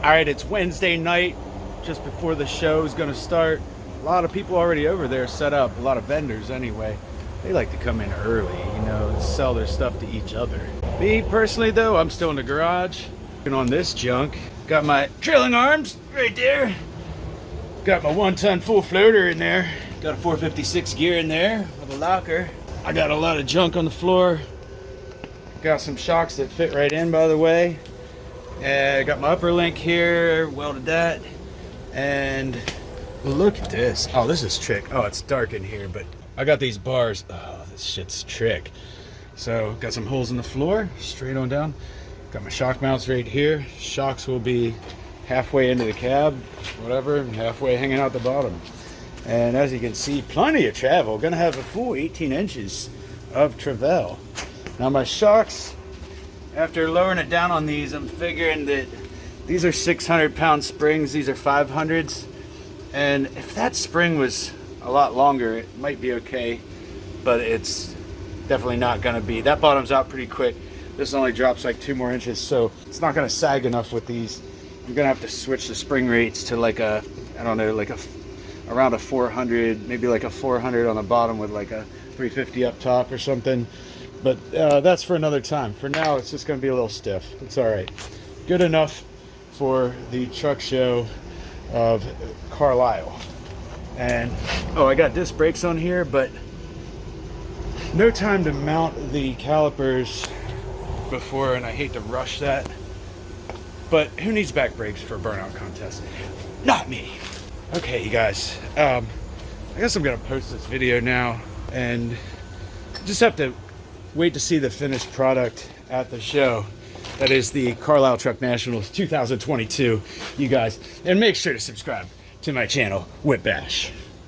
All right, it's Wednesday night, just before the show is gonna start. A lot of people already over there set up, a lot of vendors anyway. They like to come in early, you know, and sell their stuff to each other. Me personally though, I'm still in the garage, working on this junk. Got my trailing arms right there. Got my 1-ton full floater in there. Got a 456 gear in there with a locker. I got a lot of junk on the floor. Got some shocks that fit right in, by the way. And I got my upper link here, welded that. And look at this. Oh, this is trick. Oh, it's dark in here, but I got these bars. Oh, this shit's trick. So got some holes in the floor, straight on down. Got my shock mounts right here. Shocks will be halfway into the cab, whatever, and halfway hanging out the bottom. And as you can see, plenty of travel. Gonna have a full 18 inches of travel. Now my shocks, after lowering it down on these, I'm figuring that these are 600-pound springs. These are 500s. And if that spring was a lot longer, it might be okay, but it's definitely not gonna be. That bottoms out pretty quick. This only drops like 2 more inches, so it's not gonna sag enough with these. I'm gonna have to switch the spring rates to like a, I don't know, like around a 400, maybe like a 400 on the bottom with like a 350 up top or something. But that's for another time. For now, it's just gonna be a little stiff. It's all right. Good enough for the truck show of Carlisle. And oh, I got disc brakes on here, but no time to mount the calipers before, and I hate to rush that. But who needs back brakes for a burnout contest? Not me. Okay, you guys. I guess I'm gonna post this video now, and just have to wait to see the finished product at the show. That is the Carlisle Truck Nationals 2022, you guys. And make sure to subscribe to my channel, WHIPBASH.